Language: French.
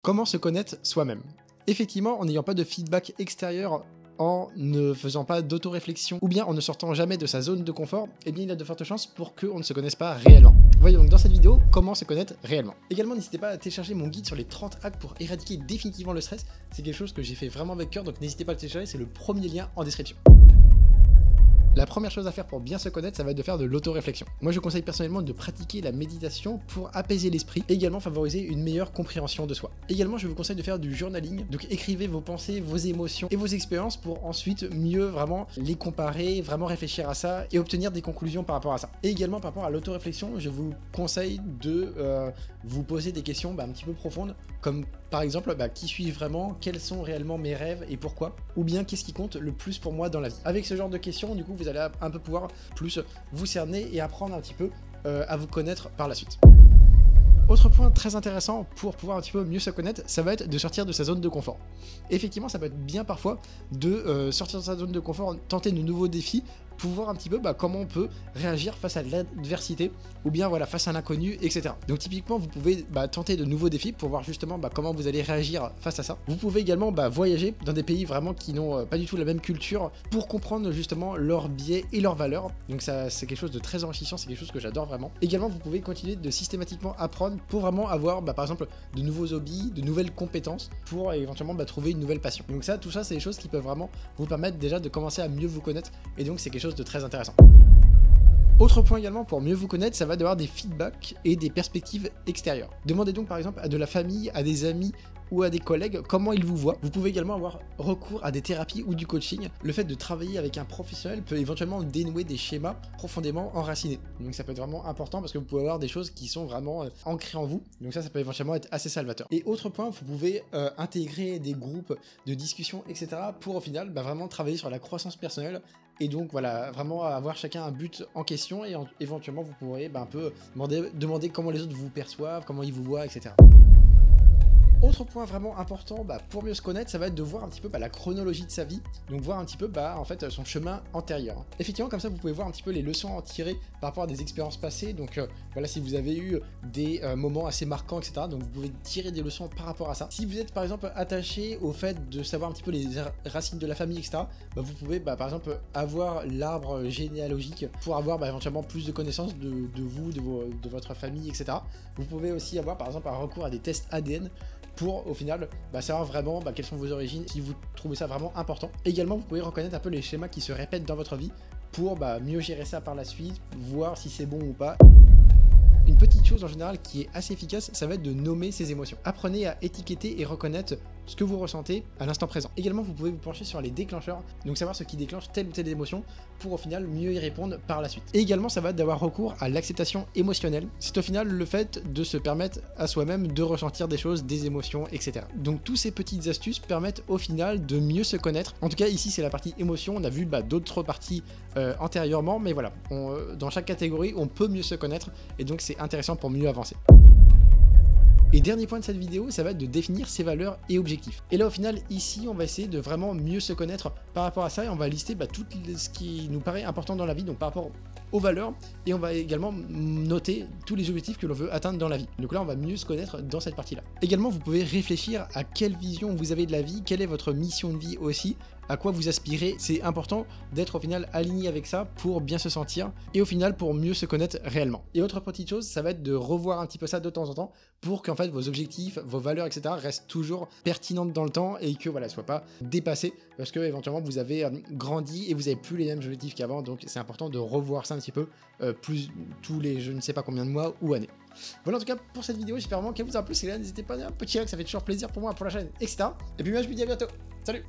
Comment se connaître soi-même? Effectivement, en n'ayant pas de feedback extérieur, en ne faisant pas d'auto-réflexion, ou bien en ne sortant jamais de sa zone de confort, eh bien il y a de fortes chances pour qu'on ne se connaisse pas réellement. Voyons donc dans cette vidéo comment se connaître réellement. Également, n'hésitez pas à télécharger mon guide sur les 30 hacks pour éradiquer définitivement le stress. C'est quelque chose que j'ai fait vraiment avec cœur, donc n'hésitez pas à le télécharger, c'est le premier lien en description. La première chose à faire pour bien se connaître, ça va être de faire de l'auto-réflexion. Moi, je conseille personnellement de pratiquer la méditation pour apaiser l'esprit et également favoriser une meilleure compréhension de soi. Également, je vous conseille de faire du journaling. Donc, écrivez vos pensées, vos émotions et vos expériences pour ensuite mieux vraiment les comparer, vraiment réfléchir à ça et obtenir des conclusions par rapport à ça. Et également, par rapport à l'auto-réflexion, je vous conseille de vous poser des questions un petit peu profondes, comme par exemple, qui suis-je vraiment? Quels sont réellement mes rêves et pourquoi? Ou bien, qu'est-ce qui compte le plus pour moi dans la vie? Avec ce genre de questions, du coup, vous allez un peu pouvoir plus vous cerner et apprendre un petit peu à vous connaître par la suite. Autre point très intéressant pour pouvoir un petit peu mieux se connaître, ça va être de sortir de sa zone de confort. Effectivement, ça peut être bien parfois de sortir de sa zone de confort, tenter de nouveaux défis, pour voir un petit peu comment on peut réagir face à l'adversité, ou bien voilà, face à l'inconnu, etc. Donc typiquement, vous pouvez tenter de nouveaux défis pour voir justement comment vous allez réagir face à ça. Vous pouvez également voyager dans des pays vraiment qui n'ont pas du tout la même culture pour comprendre justement leurs biais et leurs valeurs. Donc ça, c'est quelque chose de très enrichissant, c'est quelque chose que j'adore vraiment. Également, vous pouvez continuer de systématiquement apprendre pour vraiment avoir par exemple de nouveaux hobbies, de nouvelles compétences pour éventuellement trouver une nouvelle passion. Donc ça, tout ça, c'est des choses qui peuvent vraiment vous permettre déjà de commencer à mieux vous connaître et donc c'est quelque chose de très intéressant. Autre point également pour mieux vous connaître, ça va d'avoir des feedbacks et des perspectives extérieures. Demandez donc par exemple à de la famille, à des amis ou à des collègues comment ils vous voient. Vous pouvez également avoir recours à des thérapies ou du coaching. Le fait de travailler avec un professionnel peut éventuellement dénouer des schémas profondément enracinés. Donc ça peut être vraiment important parce que vous pouvez avoir des choses qui sont vraiment ancrées en vous. Donc ça peut éventuellement être assez salvateur. Et autre point, vous pouvez intégrer des groupes de discussion, etc. pour au final vraiment travailler sur la croissance personnelle. Et donc voilà, vraiment avoir chacun un but en question et éventuellement vous pourrez un peu demander comment les autres vous perçoivent, comment ils vous voient, etc. Autre point vraiment important pour mieux se connaître, ça va être de voir un petit peu la chronologie de sa vie, donc voir un petit peu en fait son chemin antérieur. Effectivement, comme ça vous pouvez voir un petit peu les leçons à en tirer par rapport à des expériences passées, donc voilà, si vous avez eu des moments assez marquants, etc., donc vous pouvez tirer des leçons par rapport à ça. Si vous êtes par exemple attaché au fait de savoir un petit peu les racines de la famille, etc., vous pouvez par exemple avoir l'arbre généalogique pour avoir éventuellement plus de connaissances de vous, de votre famille, etc. Vous pouvez aussi avoir par exemple un recours à des tests ADN pour au final savoir vraiment quelles sont vos origines, si vous trouvez ça vraiment important. Également, vous pouvez reconnaître un peu les schémas qui se répètent dans votre vie pour mieux gérer ça par la suite, voir si c'est bon ou pas. Une petite chose en général qui est assez efficace, ça va être de nommer ses émotions. Apprenez à étiqueter et reconnaître ce que vous ressentez à l'instant présent. Également, vous pouvez vous pencher sur les déclencheurs, donc savoir ce qui déclenche telle ou telle émotion pour au final mieux y répondre par la suite. Et également, ça va être d'avoir recours à l'acceptation émotionnelle. C'est au final le fait de se permettre à soi-même de ressentir des choses, des émotions, etc. Donc toutes ces petites astuces permettent au final de mieux se connaître. En tout cas, ici, c'est la partie émotion. On a vu d'autres parties antérieurement, mais voilà, dans chaque catégorie, on peut mieux se connaître et donc c'est intéressant pour mieux avancer. Et dernier point de cette vidéo, ça va être de définir ses valeurs et objectifs. Et là au final, ici, on va essayer de vraiment mieux se connaître par rapport à ça et on va lister tout ce qui nous paraît important dans la vie, donc par rapport aux valeurs, et on va également noter tous les objectifs que l'on veut atteindre dans la vie. Donc là, on va mieux se connaître dans cette partie-là. Également, vous pouvez réfléchir à quelle vision vous avez de la vie, quelle est votre mission de vie aussi, à quoi vous aspirez. C'est important d'être au final aligné avec ça pour bien se sentir et au final pour mieux se connaître réellement. Et autre petite chose, ça va être de revoir un petit peu ça de temps en temps pour qu'en fait vos objectifs, vos valeurs, etc. restent toujours pertinentes dans le temps et que voilà, ne soient pas dépassés parce que éventuellement vous avez grandi et vous n'avez plus les mêmes objectifs qu'avant. Donc c'est important de revoir ça un petit peu plus tous les je ne sais pas combien de mois ou années. Voilà en tout cas pour cette vidéo, j'espère vraiment qu'elle vous a plu. Si c'est là, n'hésitez pas à un petit like, ça fait toujours plaisir pour moi, pour la chaîne, etc. Et puis moi je vous dis à bientôt. Salut!